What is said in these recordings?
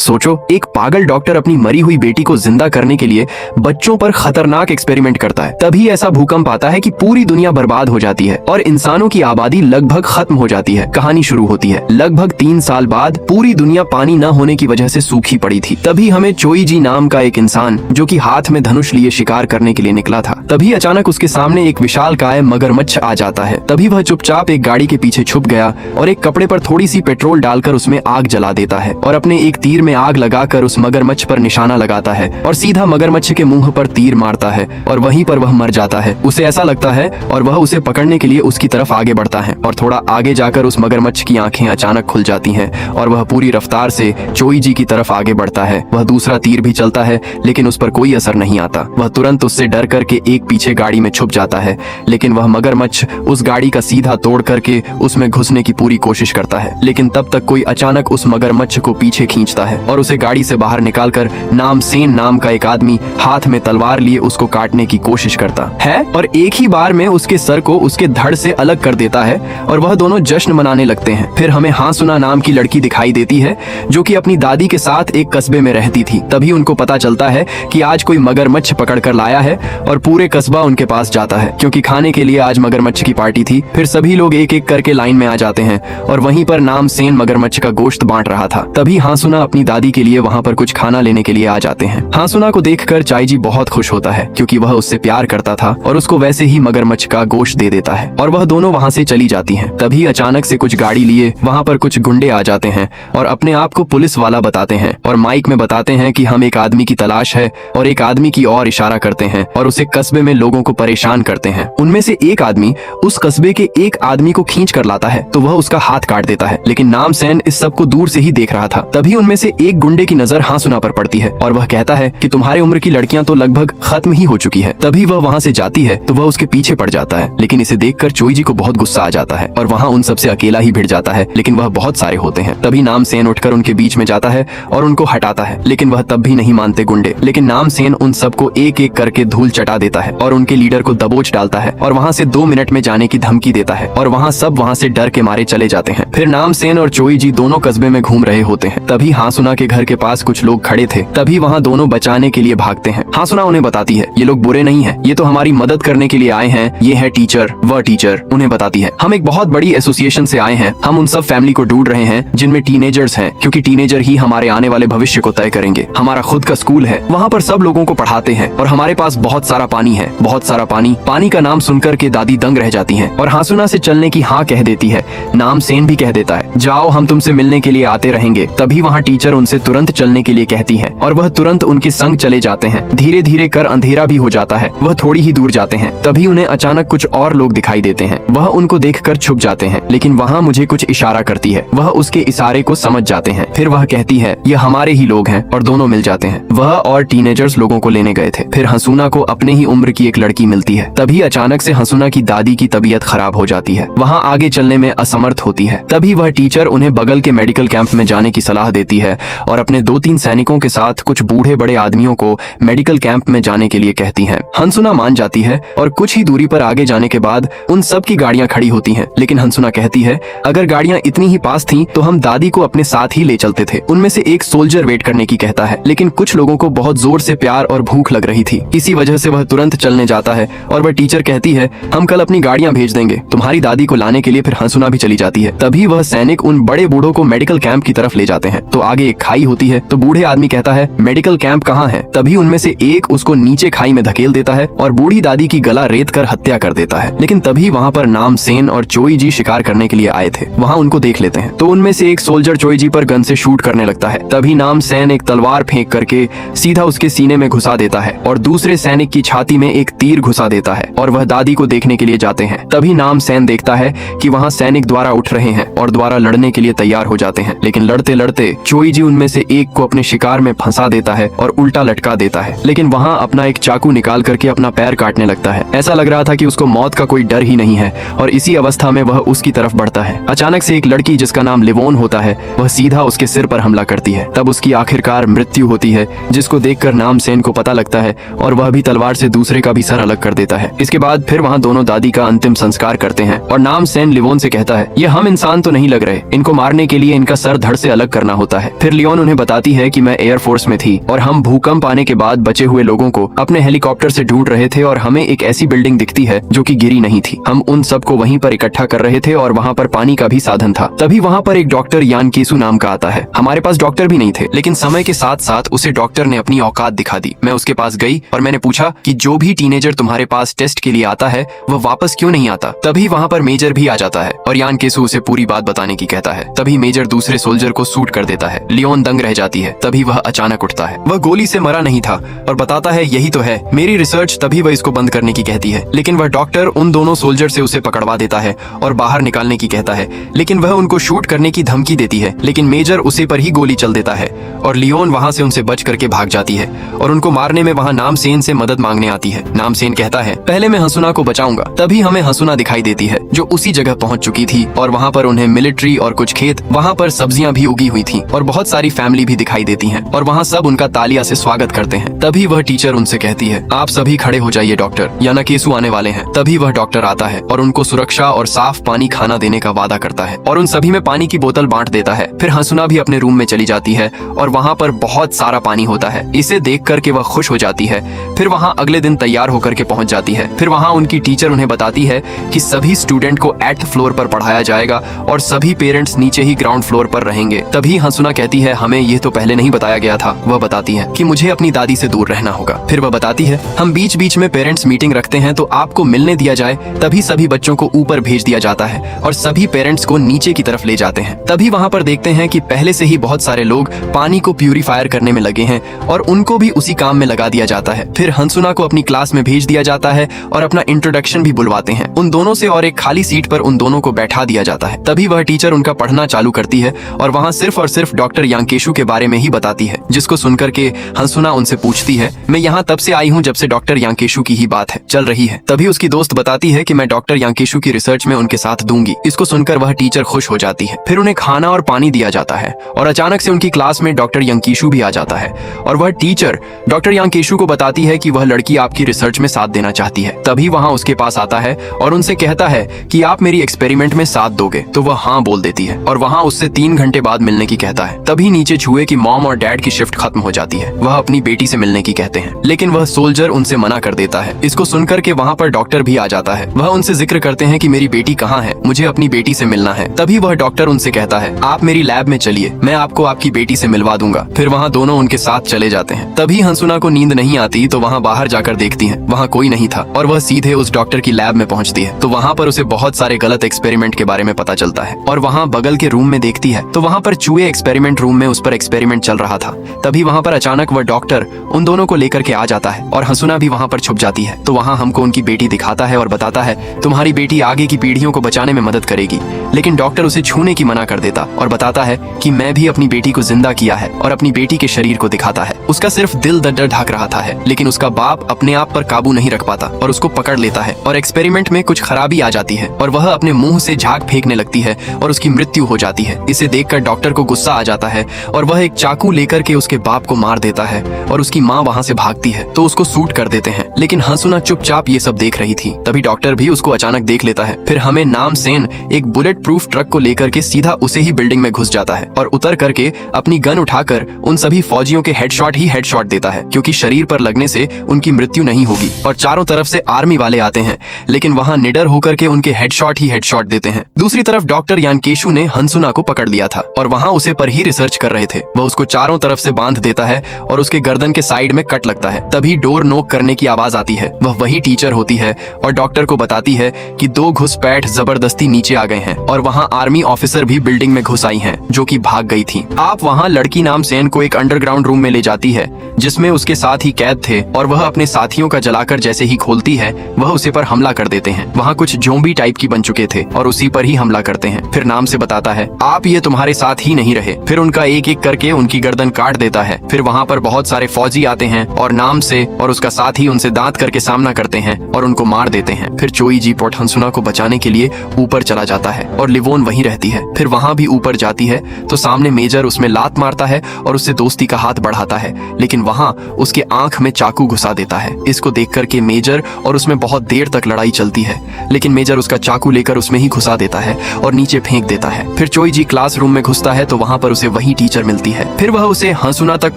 सोचो, एक पागल डॉक्टर अपनी मरी हुई बेटी को जिंदा करने के लिए बच्चों पर खतरनाक एक्सपेरिमेंट करता है। तभी ऐसा भूकंप आता है कि पूरी दुनिया बर्बाद हो जाती है और इंसानों की आबादी लगभग खत्म हो जाती है। कहानी शुरू होती है लगभग 3 साल बाद। पूरी दुनिया पानी न होने की वजह से सूखी पड़ी थी। तभी हमें चोईजी नाम का एक इंसान, जो कि हाथ में धनुष लिए शिकार करने के लिए निकला था, तभी अचानक उसके सामने एक विशालकाय मगरमच्छ आ जाता है। तभी वह चुपचाप एक गाड़ी के पीछे छुप गया और एक कपड़े पर थोड़ी सी पेट्रोल डालकर उसमें आग जला देता है और अपने एक तीर में आग लगाकर उस मगरमच्छ पर निशाना लगाता है और सीधा मगरमच्छ के मुंह पर तीर मारता है और वहीं पर वह मर जाता है। उसे ऐसा लगता है और वह उसे पकड़ने के लिए उसकी तरफ आगे बढ़ता है और थोड़ा आगे जाकर उस मगरमच्छ की आंखें अचानक खुल जाती हैं और वह पूरी रफ्तार से चोईजी की तरफ आगे बढ़ता है। वह दूसरा तीर भी चलता है लेकिन उस पर कोई असर नहीं आता। वह तुरंत उससे डर करके एक पीछे गाड़ी में छुप जाता है, लेकिन वह मगरमच्छ उस गाड़ी का सीधा तोड़ करके उसमें घुसने की पूरी कोशिश करता है। लेकिन तब तक कोई अचानक उस मगरमच्छ को पीछे खींचता है और उसे गाड़ी से बाहर निकालकर नामसेन नाम का एक आदमी हाथ में तलवार लिए उसको काटने की कोशिश करता है और एक ही बार में उसके सर को उसके धड़ से अलग कर देता है और वह दोनों जश्न मनाने लगते हैं। फिर हमें हांसुना नाम की लड़की दिखाई देती है जो कि अपनी दादी के साथ एक कस्बे में रहती थी। तभी उनको पता चलता है कि आज कोई मगरमच्छ पकड़ कर लाया है और पूरे कस्बा उनके पास जाता है क्योंकि खाने के लिए आज मगरमच्छ की पार्टी थी। फिर सभी लोग एक एक करके लाइन में आ जाते हैं और वहीं पर नामसेन मगरमच्छ का गोश्त बांट रहा था। तभी हांसुना अपनी दादी के लिए वहां पर कुछ खाना लेने के लिए आ जाते हैं। हांसुना को देखकर चाईजी बहुत खुश होता है क्योंकि वह उससे प्यार करता था और उसको वैसे ही मगरमच्छ का गोश्त दे देता है और वह दोनों वहां से चली जाती हैं। तभी अचानक से कुछ गाड़ी लिए वहां पर कुछ गुंडे आ जाते हैं और अपने आप को पुलिस वाला बताते हैं और माइक में बताते हैं कि हम एक आदमी की तलाश है और एक आदमी की ओर इशारा करते हैं और उसे कस्बे में लोगों को परेशान करते हैं। उनमें से एक आदमी उस कस्बे के एक आदमी को खींच कर लाता है तो वह उसका हाथ काट देता है, लेकिन नामसेन इस सब को दूर से ही देख रहा था। तभी उनमें से एक गुंडे की नजर हांसुना पर पड़ती है और वह कहता है कि तुम्हारे उम्र की लड़कियां तो लगभग खत्म ही हो चुकी है। तभी वह वहां से जाती है तो वह उसके पीछे पड़ जाता है, लेकिन इसे देखकर चोईजी को बहुत गुस्सा आ जाता है और वहां उन सबसे अकेला ही भिड़ जाता है, लेकिन वह बहुत सारे होते हैं। तभी नामसेन उठकर उनके बीच में जाता है और उनको हटाता है, लेकिन वह तब भी नहीं मानते गुंडे। लेकिन नामसेन उन सबको एक एक करके धूल चटा देता है और उनके लीडर को दबोच डालता है और वहां से 2 मिनट में जाने की धमकी देता है और वहां सब वहां से डर के मारे चले जाते हैं। फिर नामसेन और चोईजी दोनों कस्बे में घूम रहे होते हैं। तभी हांसुना के घर के पास कुछ लोग खड़े थे। तभी वहां दोनों बचाने के लिए भागते हैं। हांसुना उन्हें बताती है ये लोग बुरे नहीं है, ये तो हमारी मदद करने के लिए आए हैं। ये है टीचर। वह टीचर उन्हें बताती है हम एक बहुत बड़ी एसोसिएशन से आए हैं। हम उन सब फैमिली को ढूंढ रहे हैं जिनमें टीनेजर्स हैं, क्योंकि टीनेजर ही हमारे आने वाले भविष्य को तय करेंगे। हमारा खुद का स्कूल है, वहाँ पर सब लोगों को पढ़ाते हैं और हमारे पास बहुत सारा पानी है, बहुत सारा पानी। पानी का नाम सुनकर के दादी दंग रह जाती हैं और हांसुना से चलने की हाँ कह देती है। नामसेन भी कह देता है जाओ, हम तुमसे मिलने के लिए आते रहेंगे। तभी वहाँ टीचर उनसे तुरंत चलने के लिए कहती है और वह तुरंत उनके संग चले जाते हैं। धीरे धीरे कर अंधेरा भी हो जाता है। वह थोड़ी ही दूर जाते हैं। तभी उन्हें अचानक कुछ और लोग दिखाई देते हैं। वह उनको देखकर छुप जाते हैं, लेकिन वहाँ मुझे कुछ इशारा करती है। वह उसके इशारे को समझ जाते हैं। फिर वह कहती है ये हमारे ही लोग हैं और दोनों मिल जाते हैं। वह और टीनेजर्स लोगों को लेने गए थे। फिर हंसुना को अपने ही उम्र की एक लड़की मिलती है। तभी अचानक से हंसुना की दादी की तबीयत खराब हो जाती है। वहाँ आगे चलने में असमर्थ होती है। तभी वह टीचर उन्हें बगल के मेडिकल कैंप में जाने की सलाह देती है और अपने 2-3 सैनिकों के साथ कुछ बूढ़े बड़े आदमियों को मेडिकल कैंप में जाने के लिए कहती है। हंसुना मान जाती है और कुछ ही दूरी पर आगे जाने के बाद उन सब की गाड़ियां खड़ी होती हैं, लेकिन हंसुना कहती है अगर गाड़ियां इतनी ही पास थीं तो हम दादी को अपने साथ ही ले चलते थे। उनमें से एक सोल्जर वेट करने की कहता है, लेकिन कुछ लोगों को बहुत जोर से प्यार और भूख लग रही थी, इसी वजह से वह तुरंत चलने जाता है और वह टीचर कहती है हम कल अपनी गाड़ियां भेज देंगे तुम्हारी दादी को लाने के लिए। फिर हंसुना भी चली जाती है। तभी वह सैनिक उन बड़े बूढ़ों को मेडिकल कैंप की तरफ ले जाते हैं। तो आगे एक खाई होती है तो बूढ़े आदमी कहता है मेडिकल कैंप कहाँ है। तभी उनमें से एक उसको नीचे खाई में धकेल देता है और बूढ़ी दादी की गला रेत कर हत्या कर देता है। लेकिन तभी वहाँ पर नामसेन और चोईजी शिकार करने के लिए आए थे। वहाँ उनको देख लेते हैं तो उनमें से एक सोल्जर चोईजी पर गन से शूट करने लगता है। तभी नामसेन एक तलवार फेंक करके सीधा उसके सीने में घुसा देता है और दूसरे सैनिक की छाती में एक तीर घुसा देता है और वह दादी को देखने के लिए जाते हैं। तभी नामसेन देखता है कि वहाँ सैनिक द्वारा उठ रहे हैं और द्वारा लड़ने के लिए तैयार हो जाते हैं, लेकिन लड़ते लड़ते चोईजी उनमें से एक को अपने शिकार में फंसा देता है और उल्टा लटका देता है। लेकिन वहाँ अपना एक चाकू निकाल करके अपना पैर काटने लगता है। ऐसा लग रहा था कि उसको मौत का कोई डर ही नहीं है और इसी अवस्था में वह उसकी तरफ बढ़ता है। अचानक से एक लड़की जिसका नाम लिवोन होता है वह सीधा उसके सिर पर हमला करती है। तब उसकी आखिरकार मृत्यु होती है, जिसको देखकर नामसेन को पता लगता है और वह भी तलवार से दूसरे का भी सर अलग कर देता है। इसके बाद फिर वहाँ दोनों दादी का अंतिम संस्कार करते हैं और नामसेन लिवोन से कहता है ये हम इंसान तो नहीं लग रहे, इनको मारने के लिए इनका सर धड़ से अलग करना होता है। फिर फिर लियोन उन्हें बताती है कि मैं एयरफोर्स में थी और हम भूकंप आने के बाद बचे हुए लोगों को अपने हेलीकॉप्टर से ढूंढ रहे थे और हमें एक ऐसी बिल्डिंग दिखती है जो कि गिरी नहीं थी। हम उन सबको वहीं पर इकट्ठा कर रहे थे और वहाँ पर पानी का भी साधन था। तभी वहाँ पर एक डॉक्टर यान केसु नाम का आता है। हमारे पास डॉक्टर भी नहीं थे, लेकिन समय के साथ साथ उसे डॉक्टर ने अपनी औकात दिखा दी। मैं उसके पास गई और मैंने पूछा कि जो भी टीनेजर तुम्हारे पास टेस्ट के लिए आता है वह वापस क्यों नहीं आता। तभी वहाँ पर मेजर भी आ जाता है और यान केसु उसे पूरी बात बताने की कहता है। तभी मेजर दूसरे सोल्जर को शूट कर देता है। लियोन दंग रह जाती है। तभी वह अचानक उठता है। वह गोली से मरा नहीं था और बताता है यही तो है मेरी रिसर्च। तभी वह इसको बंद करने की कहती है, लेकिन वह डॉक्टर उन दोनों सोल्जर से उसे पकड़वा देता है और बाहर निकालने की कहता है, लेकिन वह उनको शूट करने की धमकी देती है। लेकिन मेजर उसे पर ही गोली चल देता है और लियोन वहाँ से उनसे बच करके भाग जाती है और उनको मारने में वहाँ नामसेन से मदद मांगने आती है। नामसेन कहता है पहले मैं हसुना को बचाऊंगा। तभी हमें हसुना दिखाई देती है जो उसी जगह पहुंच चुकी थी और वहाँ पर उन्हें मिलिट्री और कुछ खेत, वहाँ पर सब्जियां भी उगी हुई थी और बहुत सारी फैमिली भी दिखाई देती है और वहाँ सब उनका तालिया से स्वागत करते हैं। तभी वह टीचर उनसे कहती है आप सभी खड़े हो जाइए, डॉक्टर याना केसु आने वाले हैं। तभी वह डॉक्टर आता है और उनको सुरक्षा और साफ पानी खाना देने का वादा करता है और उन सभी में पानी की बोतल बांट देता है। फिर हसुना भी अपने रूम में चली जाती है और वहाँ पर बहुत सारा पानी होता है। इसे देख करके वह खुश हो जाती है। फिर वहाँ अगले दिन तैयार होकर के पहुँच जाती है। फिर वहाँ उनकी टीचर उन्हें बताती है कि सभी स्टूडेंट को 8th फ्लोर पर पढ़ाया जाएगा और सभी पेरेंट्स नीचे ही ग्राउंड फ्लोर पर रहेंगे। तभी हसुना कहती है हमें ये तो पहले नहीं बताया गया था। वह बताती है कि मुझे अपनी दादी से दूर रहना होगा। फिर वह बताती है हम बीच बीच में पेरेंट्स मीटिंग रखते हैं तो आपको मिलने दिया जाए। तभी सभी बच्चों को ऊपर भेज दिया जाता है और सभी पेरेंट्स को नीचे की तरफ ले जाते हैं। तभी वहाँ पर देखते हैं कि पहले से ही बहुत सारे लोग पानी को प्यूरिफायर करने में लगे हैं और उनको भी उसी काम में लगा दिया जाता है। फिर हंसुना को अपनी क्लास में भेज दिया जाता है और अपना इंट्रोडक्शन भी बुलवाते हैं उन दोनों से और एक खाली सीट पर उन दोनों को बैठा दिया जाता है। तभी वह टीचर उनका पढ़ना चालू करती है और वहाँ सिर्फ और सिर्फ डॉक्टर यांकेशु के बारे में ही बताती है, जिसको सुनकर के हंसुना उनसे पूछती है मैं यहाँ तब से आई हूँ जब से डॉक्टर यांकेशु की ही बात है चल रही है। तभी उसकी दोस्त बताती है कि मैं डॉक्टर यांकेशु की रिसर्च में उनके साथ दूंगी। इसको सुनकर वह टीचर खुश हो जाती है। फिर उन्हें खाना और पानी दिया जाता है और अचानक से उनकी क्लास में डॉक्टर यांकेशु भी आ जाता है और वह टीचर डॉक्टर यांकेशु को बताती है कि वह लड़की आपकी रिसर्च में साथ देना चाहती है। तभी वहाँ उसके पास आता है और उनसे कहता है कि आप मेरी एक्सपेरिमेंट में साथ दोगे। तो वह हाँ बोल देती है और वहाँ उससे 3 घंटे बाद मिलने की कहता है। तभी नीचे छुए कि मॉम और डैड की शिफ्ट खत्म हो जाती है। वह अपनी बेटी से मिलने की कहते हैं, लेकिन वह सोल्जर उनसे मना कर देता है। इसको सुनकर के वहाँ पर डॉक्टर भी आ जाता है। वह उनसे जिक्र करते हैं कि मेरी बेटी कहाँ है, मुझे अपनी बेटी से मिलना है। तभी वह डॉक्टर उनसे कहता है आप मेरी लैब में चलिए, मैं आपको आपकी बेटी से मिलवा दूंगा। फिर वहाँ दोनों उनके साथ चले जाते हैं। तभी हंसुना को नींद नहीं आती तो वहाँ बाहर जाकर देखती है, वहाँ कोई नहीं था और वह सीधे उस डॉक्टर की लैब में पहुँचती है। तो वहाँ पर उसे बहुत सारे गलत एक्सपेरिमेंट के बारे में पता चलता है और वहाँ बगल के रूम में देखती है तो वहाँ पर चूहे एक्सपेरिमेंट रूम में उस पर एक्सपेरिमेंट चल रहा था। तभी वहाँ पर अचानक वह डॉक्टर उन दोनों को लेकर के आ जाता है और हंसुना भी वहाँ पर छुप जाती है। तो वहाँ हमको उनकी बेटी दिखाता है और बताता है तुम्हारी बेटी आगे की पीढ़ियों को बचाने में मदद करेगी। लेकिन डॉक्टर उसे छूने की मना कर देता और बताता है कि मैं भी अपनी बेटी को जिंदा किया है और अपनी बेटी के शरीर को दिखाता है। उसका सिर्फ दिल दर्द ढक रहा था लेकिन उसका बाप अपने आप पर काबू नहीं रख पाता और उसको पकड़ लेता है और एक्सपेरिमेंट में कुछ खराबी आ जाती है और वह अपने मुंह से झाग फेंकने लगती है और उसकी मृत्यु हो जाती है। इसे देखकर डॉक्टर को गुस्सा आ जाता है और वह एक चाकू लेकर के उसके बाप को मार देता है और उसकी माँ वहाँ से भागती है तो उसको शूट कर देते हैं। लेकिन हंसुना चुपचाप ये सब देख रही थी। तभी डॉक्टर भी उसको अचानक देख लेता है। फिर हमें नामसेन एक बुलेट प्रूफ ट्रक को लेकर के सीधा उसे ही बिल्डिंग में घुस जाता है और उतर करके अपनी गन उठाकर उन सभी फौजियों के हेडशॉट ही हेडशॉट देता है, क्योंकि शरीर पर लगने से उनकी मृत्यु नहीं होगी। और चारों तरफ से आर्मी वाले आते हैं लेकिन वहाँ निडर होकर के उनके हेडशॉट ही हेडशॉट देते हैं। दूसरी तरफ डॉक्टर यांकेशु ने हंसुना को पकड़ लिया था और वहाँ उसे पर ही रिसर्च कर रहे थे। वह उसको चारों तरफ से बांध देता है और उसके गर्दन के साइड में कट लगता है। तभी डोर नॉक करने की आवाज आती है। वह वही टीचर होती है और डॉक्टर को बताती है कि 2 घुसपैठ जबरदस्ती नीचे आ गए हैं और वहाँ आर्मी ऑफिसर भी बिल्डिंग में घुस आई हैं जो कि भाग गई थी। आप वहाँ लड़की नामसेन को एक अंडरग्राउंड रूम में ले जाती है जिसमें उसके साथ ही कैद थे और वह अपने साथियों का जलाकर जैसे ही खोलती है वह उसे पर हमला कर देते हैं। वहाँ कुछ ज़ॉम्बी टाइप की बन चुके थे और उसी पर ही हमला करते हैं। फिर नाम से बताता है आप ये तुम्हारे साथ ही नहीं रहे। फिर उनका एक एक करके उनकी गर्दन काट देता है। फिर वहाँ पर बहुत सारे फौजी आते हैं और नाम से और उसका साथी उनसे दांत करके सामना करते हैं और उनको मार देते हैं। फिर चोई जी पोट हंसुना को बचाने के लिए ऊपर चला जाता है और लिवोन वहीं रहती है। फिर वहाँ भी ऊपर जाती है तो सामने मेजर उसमें लात मारता है और उससे दोस्ती का हाथ बढ़ाता है, लेकिन वहाँ उसके आंख में चाकू घुसा देता है। इसको देख करके मेजर और उसमें बहुत देर तक लड़ाई चलती है, लेकिन मेजर उसका चाकू लेकर उसमें ही घुसा देता है और नीचे फेंक देता है। फिर चोई जी क्लासरूम में घुसता है तो वहाँ पर उसे वही टीचर मिलती है। फिर वह उसे हंसुना तक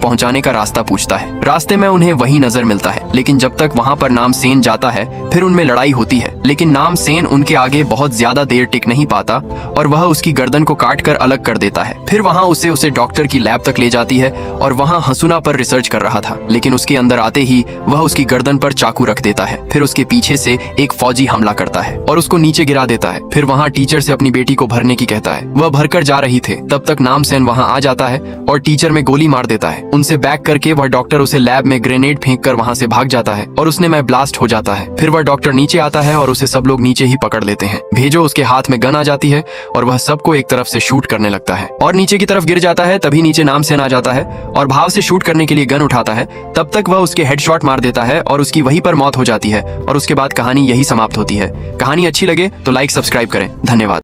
पहुंचाने का रास्ता पूछता है। रास्ते में उन्हें वही नजर मिलता है, लेकिन जब तक वहाँ पर नाम सेन जाता है फिर उनमें लड़ाई होती है। लेकिन नाम सेन उनके आगे बहुत ज्यादा देर टिक नहीं पाता और वह उसकी गर्दन को काट कर अलग कर देता है। फिर वहाँ उसे डॉक्टर की लैब तक ले जाती है और वहाँ हंसुना पर रिसर्च कर रहा था, लेकिन उसके अंदर आते ही वह उसकी गर्दन पर चाकू रख देता है। फिर उसके पीछे से एक फौजी हमला करता है और उसको नीचे गिरा देता है। फिर वहाँ टीचर से अपनी बेटी को भरने की कहता है। वह भरकर जा रही थे, तब तक नाम सेन वहाँ आ जाता है और टीचर में गोली मार देता है। उनसे बैक करके वह डॉक्टर उसे लैब में ग्रेनेड फेंक कर वहाँ से भाग जाता है और उसने में ब्लास्ट हो जाता है। फिर वह डॉक्टर नीचे आता है और उसे सब लोग नीचे ही पकड़ लेते हैं। भेजो उसके हाथ में गन आ जाती है और वह सबको एक तरफ से शूट करने लगता है और नीचे की तरफ गिर जाता है। तभी नीचे नाम सेन आ जाता है और भाव से शूट करने के लिए गन उठाता है। तब तक वह उसके हेडशॉट मार देता है और उसकी वहीं पर मौत हो जाती है और उसके बाद कहानी यही समाप्त होती है। कहानी अच्छी लगे तो लाइक सब्सक्राइब करें। धन्यवाद।